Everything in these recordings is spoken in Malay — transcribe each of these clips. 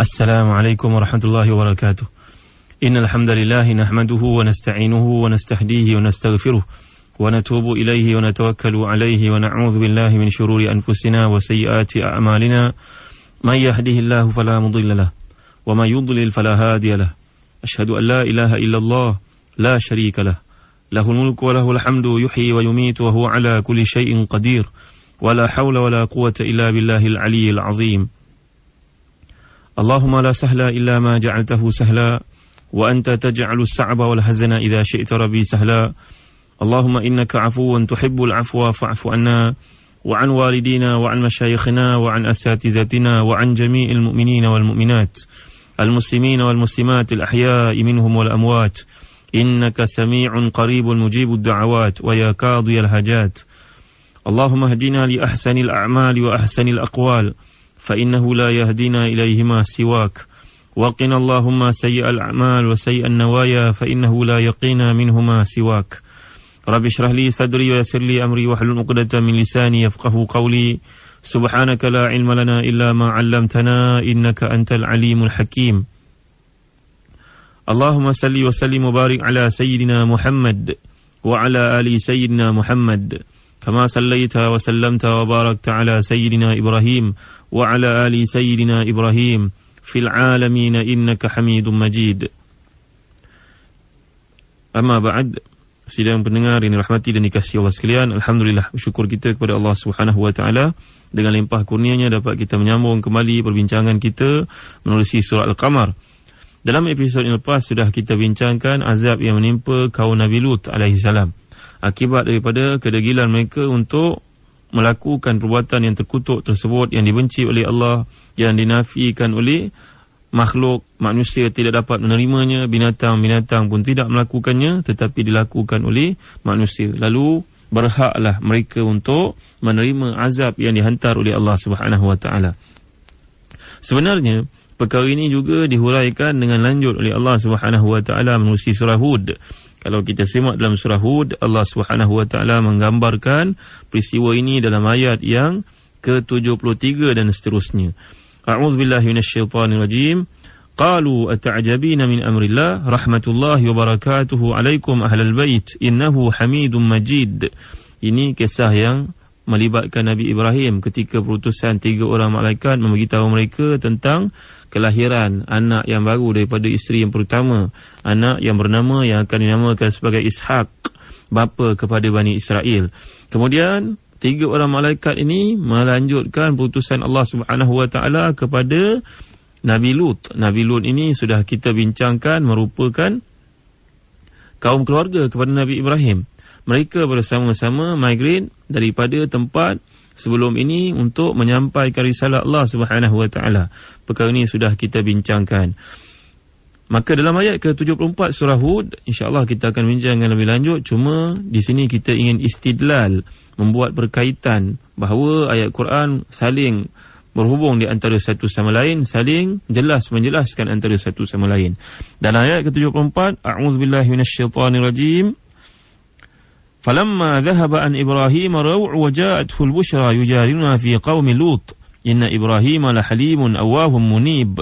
السلام عليكم ورحمة الله وبركاته. إن الحمد لله نحمده ونستعينه ونستهديه ونستغفره ونتوب إليه ونتوكل عليه ونعوذ بالله من شرور أنفسنا وسيئات أعمالنا. من يهده الله فلا مضل له ومن يضلل فلا هادي له. أشهد أن لا إله إلا الله لا شريك له. له الملك وله الحمد يحيي ويميت وهو على كل شيء قدير. ولا حول ولا قوة إلا بالله العلي العظيم. اللهم لا سهل إلا ما جعلته سهلا وأنت تجعل الصعب والحزن إذا شئت ربي سهلا. اللهم إنك عفو تحب العفو فاعف عنا وعن والدينا وعن مشايخنا وعن أساتذتنا وعن جميع المؤمنين والمؤمنات المسلمين والمسلمات الأحياء منهم والأموات إنك سميع قريب مجيب الدعوات ويا قاضي الحاجات. اللهم اهدنا لأحسن الأعمال وأحسن الأقوال فإنه لا يهدينا إليهما سواك. وقنا اللهم سيء الأعمال وسيء النوايا فإنه لا يقينا منهما سواك. رب اشرح لي صدري ويسر لي أمري واحلل عقدة من لساني يفقهوا قولي. سبحانك لا علم لنا إلا ما علمتنا إنك أنت العليم الحكيم. اللهم صل وسلم وبارك على سيدنا محمد وعلى آل سيدنا محمد كما صليت وسلمت وباركت على سيدنا إبراهيم وعلى آل سيدنا إبراهيم في العالمين إنك حميد مجيد. Amma ba'd. Sidang pendengar yang dirahmati dan dikasihi Allah sekalian, alhamdulillah, bersyukur kita kepada Allah Subhanahu wa taala dengan limpah kurnianya dapat kita menyambung kembali perbincangan kita menerusi surah Al-Qamar. Dalam episod yang lepas sudah kita bincangkan azab yang menimpa kaum Nabi Lut alaihi salam akibat daripada kedegilan mereka untuk melakukan perbuatan yang terkutuk tersebut yang dibenci oleh Allah, yang dinafikan oleh makhluk. Manusia tidak dapat menerimanya, binatang-binatang pun tidak melakukannya, tetapi dilakukan oleh manusia. Lalu berhaklah mereka untuk menerima azab yang dihantar oleh Allah Subhanahu wa taala. Sebenarnya perkara ini juga dihuraikan dengan lanjut oleh Allah Subhanahu wa taala menerusi surah Hud. Kalau kita simak dalam surah Hud, Allah Subhanahu wa taala menggambarkan peristiwa ini dalam ayat yang ke-73 dan seterusnya. A'udzubillahi minasyaitonirrajim. Qalu ata'jabina min amrillah rahmatullahi wa barakatuhu alaikum ahlal bait innahu hamidum majid. Ini kisah yang melibatkan Nabi Ibrahim ketika perutusan 3 orang malaikat memberitahu mereka tentang kelahiran anak yang baru daripada isteri yang pertama, anak yang bernama yang akan dinamakan sebagai Ishaq, bapa kepada Bani Israel. Kemudian 3 orang malaikat ini melanjutkan perutusan Allah Subhanahu wa taala kepada Nabi Lut. Nabi Lut ini sudah kita bincangkan merupakan kaum keluarga kepada Nabi Ibrahim. Mereka bersama-sama migrate daripada tempat sebelum ini untuk menyampaikan risalah Allah Subhanahu wa taala. Perkara ini sudah kita bincangkan. Maka dalam ayat ke-74 surah Hud, insya-Allah kita akan bincangkan lebih lanjut. Cuma di sini kita ingin istidlal, membuat berkaitan bahawa ayat Quran saling berhubung di antara satu sama lain, saling jelas menjelaskan antara satu sama lain. Dalam ayat ke-74, a'udzubillahi minasyaitonirrajim. فَلَمَّا ذَهَبَ عَنْ إِبْرَاهِيمَ رَوْعُ وَجَاءَتْهُ الْبُشْرَى يُجَادِلُنَا فِي قَوْمِ لُوطٍ إِنَّ إِبْرَاهِيمَ لَحَلِيمٌ أَوَّاهٌ مُنِيبٌ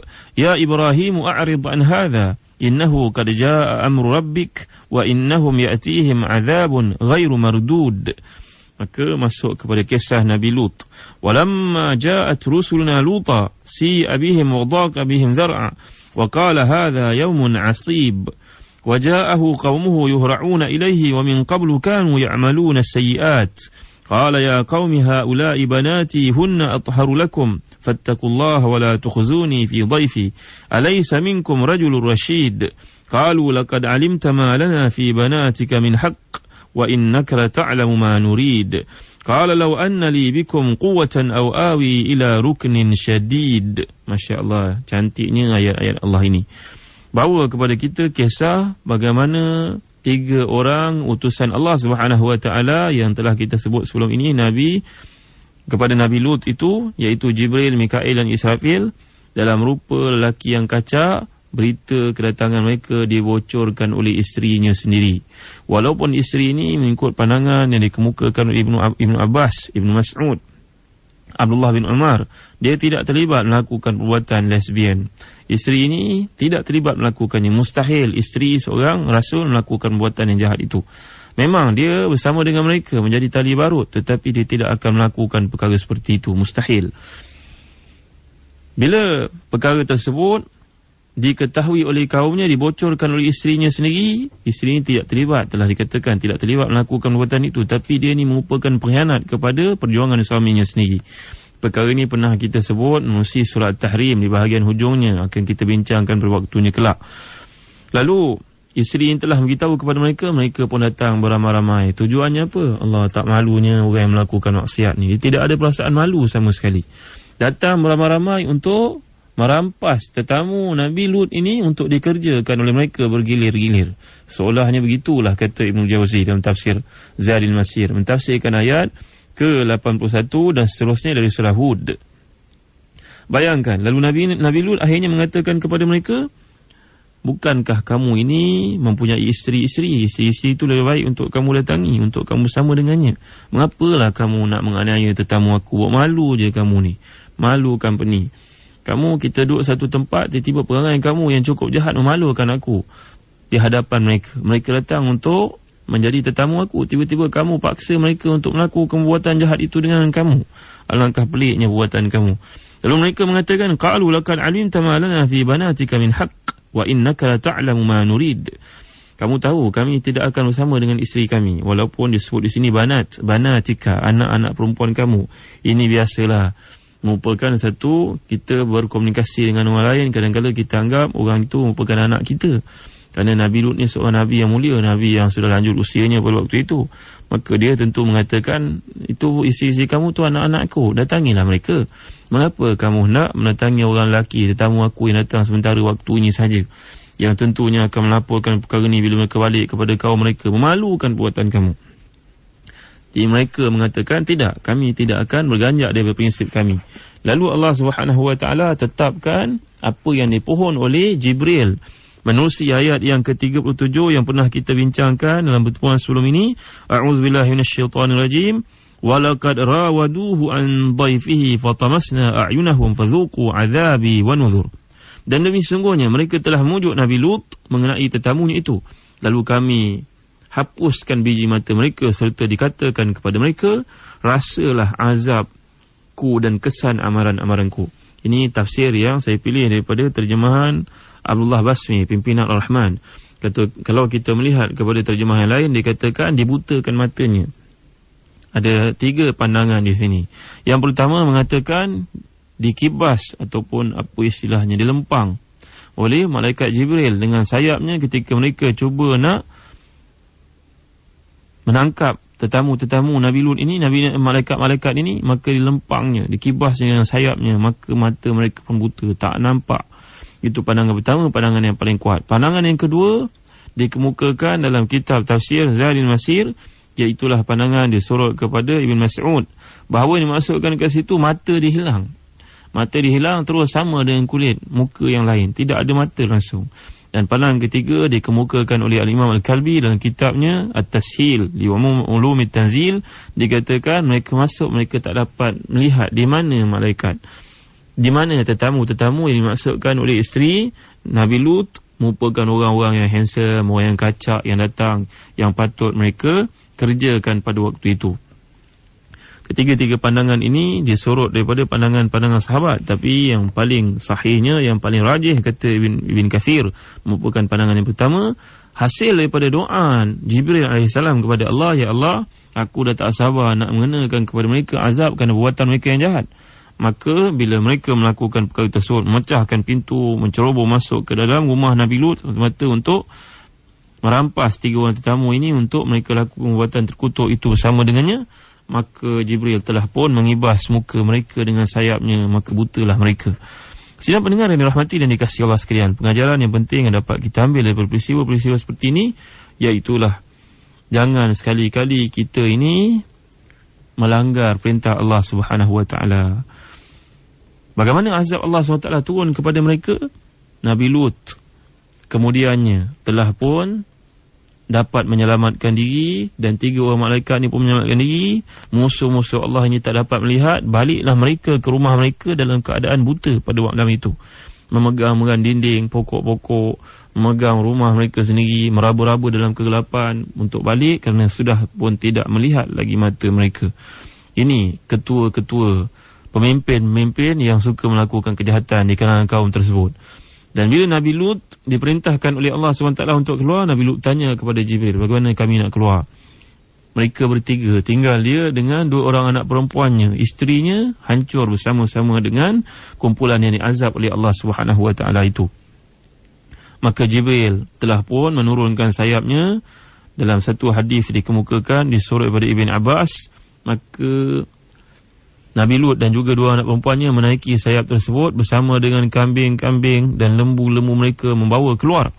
يَا إِبْرَاهِيمُ أَعْرِضْ عَنْ هَذَا إِنَّهُ قَدْ جَاءَ أَمْرُ رَبِّكَ وَإِنَّهُمْ يَأْتِيهِمْ عَذَابٌ غَيْرُ مَرْدُودٍ. Maka masuk kepada kisah Nabi Lut. وَلَمَّا جَاءَتْ رُسُلُنَا لُوطًا سِيءَ بِهِمْ وَضَاقَ بِهِمْ ذَرْعًا وَقَالَ هَذَا يَوْمٌ عَصِيبٌ وجاءه قومه يهرعون إليه ومن قبل كانوا يعملون السيئات قال يا قوم هؤلاء بناتي هن أطهر لكم فاتقوا الله ولا تخزوني في ضيفي أليس منكم رجل رشيد قالوا لقد علمت ما لنا في بناتك من حق وإنك لتعلم ما نريد قال لو أن لي بكم قوة أو آوي إلى ركن شديد. Masya Allah, cantiknya ayat-ayat Allah ini. Bawa kepada kita kisah bagaimana 3 orang utusan Allah Subhanahu wa taala yang telah kita sebut sebelum ini Nabi kepada Nabi Lut itu, iaitu Jibril, Mikail dan Israfil, dalam rupa lelaki yang kacak. Berita kedatangan mereka dibocorkan oleh isterinya sendiri. Walaupun isteri ini mengikut pandangan yang dikemukakan oleh Ibnu Abbas, Ibnu Mas'ud, Abdullah bin Umar, dia tidak terlibat melakukan perbuatan lesbian. Isteri ini tidak terlibat melakukannya. Mustahil isteri seorang Rasul melakukan perbuatan yang jahat itu. Memang dia bersama dengan mereka menjadi tali barut, tetapi dia tidak akan melakukan perkara seperti itu. Mustahil. Bila perkara tersebut diketahui oleh kaumnya, dibocorkan oleh isterinya sendiri, isteri ini tidak terlibat, telah dikatakan tidak terlibat melakukan perbuatan itu, tapi dia ini merupakan pengkhianat kepada perjuangan suaminya sendiri. Perkara ini pernah kita sebut menerusi surat Tahrim di bahagian hujungnya, akan kita bincangkan pada waktunya kelak. Lalu isteri yang telah beritahu kepada mereka, mereka pun datang beramai-ramai. Tujuannya apa? Allah tak malunya orang yang melakukan maksiat ni. Dia tidak ada perasaan malu sama sekali. Datang beramai-ramai untuk merampas tetamu Nabi Lut ini untuk dikerjakan oleh mereka bergilir-gilir. Seolahnya begitulah kata Ibn Jauzi dalam tafsir Zadul Masir, mentafsirkan ayat ke-81 dan seterusnya dari surah Hud. Bayangkan, lalu Nabi Lut akhirnya mengatakan kepada mereka, bukankah kamu ini mempunyai isteri-isteri? Isteri-isteri itu lebih baik untuk kamu datangi, untuk kamu bersama dengannya. Mengapalah kamu nak menganiaya tetamu aku? Buat malu je kamu ni. Malu company. Kamu, kita duduk satu tempat, tiba-tiba perangai kamu yang cukup jahat memalukan aku di hadapan mereka. Mereka datang untuk menjadi tetamu aku, tiba-tiba kamu paksa mereka untuk melakukan perbuatan jahat itu dengan kamu. Alangkah peliknya perbuatan kamu. Lalu mereka mengatakan, qalu laqad alimta ma lana fi banatika min haqq wa innaka la ta'lamu ma nurid. Kamu tahu kami tidak akan bersama dengan isteri kami, walaupun disebut di sini banatika, anak-anak perempuan kamu. Ini biasalah, merupakan satu, kita berkomunikasi dengan orang lain, kadang-kadang kita anggap orang itu merupakan anak kita. Kerana Nabi Lut ni seorang Nabi yang mulia, Nabi yang sudah lanjut usianya pada waktu itu. Maka dia tentu mengatakan, itu isteri-isteri kamu tu anak-anakku, datangilah mereka. Mengapa kamu nak mendatangi orang lelaki, tetamu aku yang datang sementara waktu ini saja, yang tentunya akan melaporkan perkara ini bila mereka balik kepada kaum mereka, memalukan perbuatan kamu. Jadi mereka mengatakan, tidak, kami tidak akan berganjak daripada prinsip kami. Lalu Allah SWT tetapkan apa yang dipohon oleh Jibril. Menerusi ayat yang ke-37 yang pernah kita bincangkan dalam pertemuan sebelum ini. A'udzubillahi minasyaitonirrajim. Walaqad rawaduhu an dhaifihi fatamasna a'yunahum fadhuqu 'adzabi wa nuzur. Dan demi sungguhnya mereka telah memujuk Nabi Lut mengenai tetamunya itu. Lalu kami hapuskan biji mata mereka serta dikatakan kepada mereka, rasalah azabku dan kesan amaran-amaranku. Ini tafsir yang saya pilih daripada terjemahan Abdullah Basmi, pimpinan Ar-Rahman. Kata, kalau kita melihat kepada terjemahan lain, dikatakan dibutakan matanya. Ada 3 pandangan di sini. Yang pertama mengatakan dikibas ataupun apa istilahnya, dilempang oleh malaikat Jibril dengan sayapnya ketika mereka cuba nak menangkap tetamu-tetamu Nabi Lut ini, malaikat-malaikat ini, maka dilempangnya, dikibas dengan sayapnya, maka mata mereka pun buta, tak nampak. Itu pandangan pertama, pandangan yang paling kuat. Pandangan yang kedua dikemukakan dalam kitab tafsir Zadul Masir, iaitulah pandangan disorot kepada Ibn Mas'ud, bahawa dimaksudkan ke situ mata dihilang. Mata dihilang terus sama dengan kulit muka yang lain, tidak ada mata langsung. Dan pandangan ketiga dikemukakan oleh Al-Imam Al-Kalbi dalam kitabnya At-Tashil li Ulumit Tanzil, dikatakan mereka masuk, mereka tak dapat melihat di mana malaikat, di mana tetamu-tetamu yang dimaksudkan oleh isteri Nabi Lut merupakan orang-orang yang handsome, orang yang kacak yang datang, yang patut mereka kerjakan pada waktu itu. Ketiga-tiga pandangan ini disorot daripada pandangan-pandangan sahabat, tapi yang paling sahihnya, yang paling rajih kata Ibn Kathir, merupakan pandangan yang pertama, hasil daripada doa Jibril AS kepada Allah, ya Allah, aku dah tak sabar nak mengenakan kepada mereka azab kerana perbuatan mereka yang jahat. Maka bila mereka melakukan perkara tersebut, memecahkan pintu, menceroboh masuk ke dalam rumah Nabi Lut semata untuk merampas 3 orang tetamu ini untuk mereka lakukan perbuatan terkutuk itu bersama dengannya, maka Jibril telah pun mengibas muka mereka dengan sayapnya, maka butalah mereka. Sidang pendengar yang dirahmati dan dikasihi Allah sekalian, pengajaran yang penting yang dapat kita ambil daripada peristiwa-peristiwa seperti ini, iaitulah jangan sekali-kali kita ini melanggar perintah Allah Subhanahu Wa Taala. Bagaimana azab Allah SWT turun kepada mereka? Nabi Lut kemudiannya telah pun dapat menyelamatkan diri, dan 3 orang malaikat ni pun menyelamatkan diri. Musuh-musuh Allah ini tak dapat melihat, baliklah mereka ke rumah mereka dalam keadaan buta pada waktu itu, memegang dinding, pokok-pokok, memegang rumah mereka sendiri, meraba-raba dalam kegelapan untuk balik kerana sudah pun tidak melihat lagi mata mereka. Ini ketua-ketua, pemimpin-pemimpin yang suka melakukan kejahatan di kalangan kaum tersebut. Dan bila Nabi Lut diperintahkan oleh Allah SWT untuk keluar, Nabi Lut tanya kepada Jibril, bagaimana kami nak keluar? Mereka bertiga, tinggal dia dengan 2 orang anak perempuannya. Isterinya hancur bersama-sama dengan kumpulan yang diazab oleh Allah SWT itu. Maka Jibril telah pun menurunkan sayapnya. Dalam satu hadis dikemukakan, disorot daripada Ibn Abbas, maka Nabi Lut dan juga 2 anak perempuannya menaiki sayap tersebut bersama dengan kambing-kambing dan lembu-lembu mereka, membawa keluar.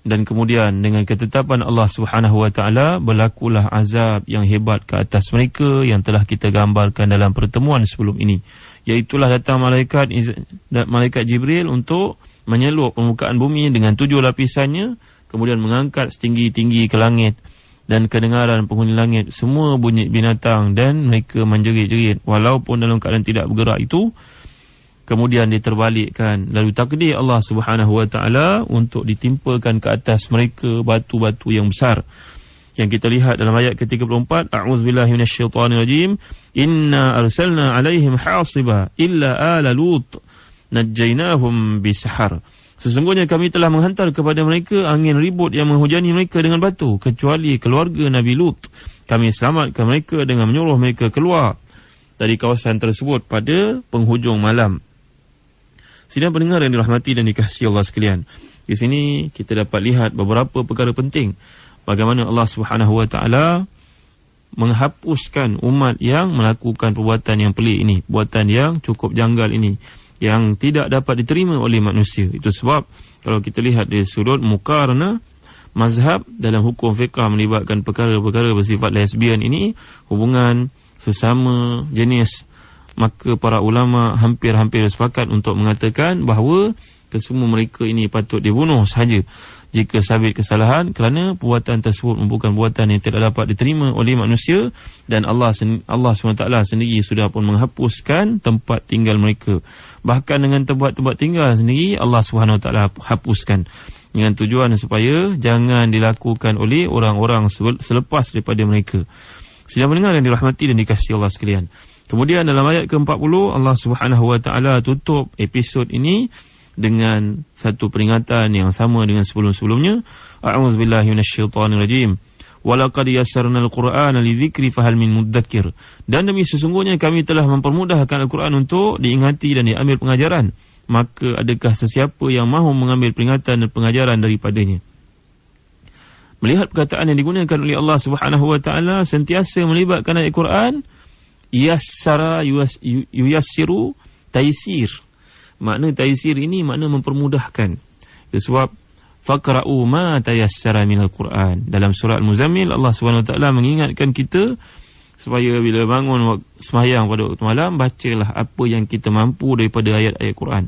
Dan kemudian dengan ketetapan Allah SWT berlakulah azab yang hebat ke atas mereka yang telah kita gambarkan dalam pertemuan sebelum ini. Iaitulah datang malaikat Jibril untuk menyelup permukaan bumi dengan 7 lapisannya, kemudian mengangkat setinggi-tinggi ke langit. Dan kedengaran penghuni langit semua bunyi binatang dan mereka menjerit-jerit walaupun dalam keadaan tidak bergerak itu. Kemudian diterbalikkan, lalu takdir Allah SWT untuk ditimpakan ke atas mereka batu-batu yang besar yang kita lihat dalam ayat ke-34. A'udzubillahi minasyaitanirrajim. Inna arsalna alaihim hasiba illa ala lut najjaynahum bisahar. Sesungguhnya kami telah menghantar kepada mereka angin ribut yang menghujani mereka dengan batu, kecuali keluarga Nabi Lut. Kami selamatkan mereka dengan menyuruh mereka keluar dari kawasan tersebut pada penghujung malam. Sidang pendengar yang dirahmati dan dikasihi Allah sekalian, di sini kita dapat lihat beberapa perkara penting. Bagaimana Allah SWT menghapuskan umat yang melakukan perbuatan yang pelik ini, perbuatan yang cukup janggal ini, yang tidak dapat diterima oleh manusia. Itu sebab kalau kita lihat dari sudut muqaranah mazhab dalam hukum fiqah melibatkan perkara-perkara bersifat lesbian ini, hubungan sesama jenis, maka para ulama hampir-hampir sepakat untuk mengatakan bahawa kesemua mereka ini patut dibunuh sahaja jika sabit kesalahan, kerana perbuatan tersebut bukan perbuatan yang tidak dapat diterima oleh manusia, dan Allah SWT sendiri sudah pun menghapuskan tempat tinggal mereka. Bahkan dengan tempat-tempat tinggal sendiri Allah SWT hapuskan dengan tujuan supaya jangan dilakukan oleh orang-orang selepas daripada mereka. Sidang pendengar yang dirahmati dan dikasihi Allah sekalian, kemudian dalam ayat ke-40 Allah SWT tutup episod ini dengan satu peringatan yang sama dengan sebelum-sebelumnya. A'udzubillahi minasyaitanirrajim. Walaqad yassarnal Qur'ana lidzikri fahal min mudzakir. Dan demi sesungguhnya kami telah mempermudahkan Al-Quran untuk diingati dan diambil pengajaran, maka adakah sesiapa yang mahu mengambil peringatan dan pengajaran daripadanya? Melihat perkataan yang digunakan oleh Allah SWT sentiasa melibatkan ayat Quran, yassara yuyassiru taysir. Makna taysir ini makna mempermudahkan. Sebab faqra'u ma tayassara minal Quran. Dalam surah Al-Muzammil Allah SWT mengingatkan kita supaya bila bangun sembahyang pada waktu malam, bacalah apa yang kita mampu daripada ayat-ayat Quran.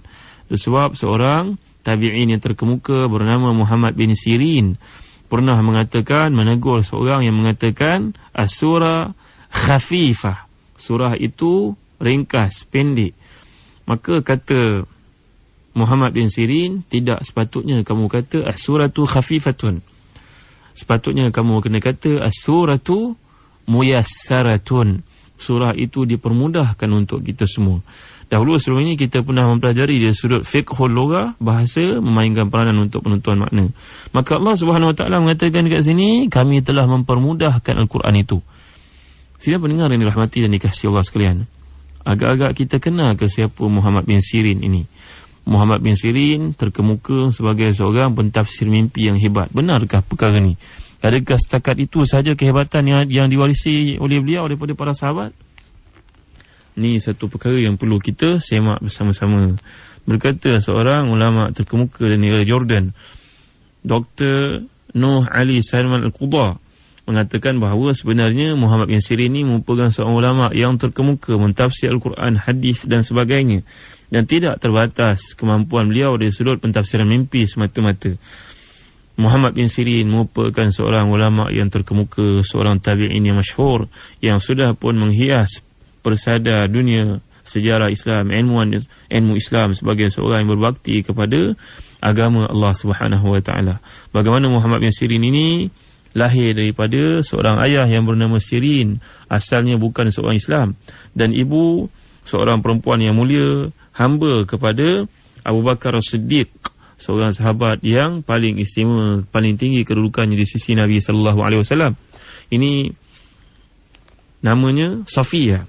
Sebab seorang tabi'in yang terkemuka bernama Muhammad bin Sirin pernah mengatakan, menegur seorang yang mengatakan as-surah khafifah, surah itu ringkas, pendek. Maka kata Muhammad bin Sirin, tidak sepatutnya kamu kata as-suratu khafifatun. Sepatutnya kamu kena kata as-suratu muyassaratun. Surah itu dipermudahkan untuk kita semua. Dahulu sebelum ini kita pernah mempelajari dari sudut fiqhul lughah, bahasa memainkan peranan untuk penentuan makna. Maka Allah SWT mengatakan dekat sini, kami telah mempermudahkan Al-Quran itu. Sidang pendengar yang dirahmati dan dikasihi Allah sekalian, agak-agak kita kenal ke siapa Muhammad bin Sirin ini. Muhammad bin Sirin terkemuka sebagai seorang pentafsir mimpi yang hebat. Benarkah perkara ini? Adakah setakat itu sahaja kehebatan yang diwarisi oleh beliau daripada para sahabat? Ini satu perkara yang perlu kita semak bersama-sama. Berkata seorang ulama terkemuka dari negara Jordan, Dr. Nuh Ali Salman Al-Qudha, mengatakan bahawa sebenarnya Muhammad bin Sirin ini merupakan seorang ulama yang terkemuka mentafsir Al-Quran, hadis dan sebagainya, dan tidak terbatas kemampuan beliau dari sudut pentafsiran mimpi semata-mata. Muhammad bin Sirin merupakan seorang ulama yang terkemuka, seorang tabi'in yang masyhur, yang sudah pun menghias persada dunia sejarah Islam, ilmu Islam sebagai seorang yang berbakti kepada agama Allah Subhanahu wa taala. Bagaimana Muhammad bin Sirin ini lahir daripada seorang ayah yang bernama Sirin, asalnya bukan seorang Islam, dan ibu seorang perempuan yang mulia, hamba kepada Abu Bakar As-Siddiq, seorang sahabat yang paling istimewa, paling tinggi kedudukannya di sisi Nabi sallallahu alaihi wasallam. Ini namanya Safiyah.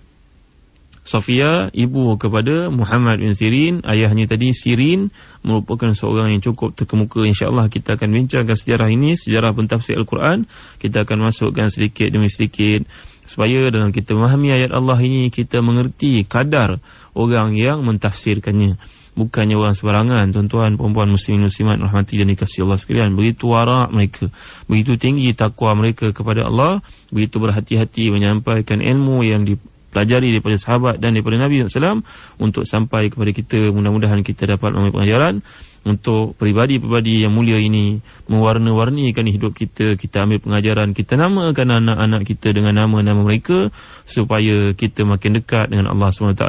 Safiyah, ibu kepada Muhammad bin Sirin. Ayahnya tadi Sirin, merupakan seorang yang cukup terkemuka. InsyaAllah kita akan bincangkan sejarah ini, sejarah pentafsir Al-Quran. Kita akan masukkan sedikit demi sedikit, supaya dalam kita memahami ayat Allah ini, kita mengerti kadar orang yang mentafsirkannya. Bukannya orang sebarangan. Tuan-tuan, perempuan, muslimin, muslimat rahmati dan dikasihi Allah sekalian, begitu wara' mereka, begitu tinggi takwa mereka kepada Allah, begitu berhati-hati menyampaikan ilmu yang dipelajari daripada sahabat dan daripada Nabi SAW untuk sampai kepada kita. Mudah-mudahan kita dapat mengambil pengajaran untuk pribadi-pribadi yang mulia ini, mewarna-warnikan hidup kita. Kita ambil pengajaran, kita namakan anak-anak kita dengan nama-nama mereka, supaya kita makin dekat dengan Allah SWT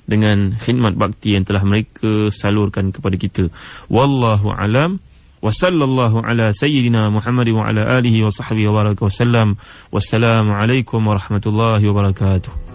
dengan khidmat bakti yang telah mereka salurkan kepada kita. Wallahu alam. Wa sallallahu ala sayyidina Muhammad wa ala alihi wa sahbihi wa baraka wa sallam. Wassalamu alaikum warahmatullahi wabarakatuh.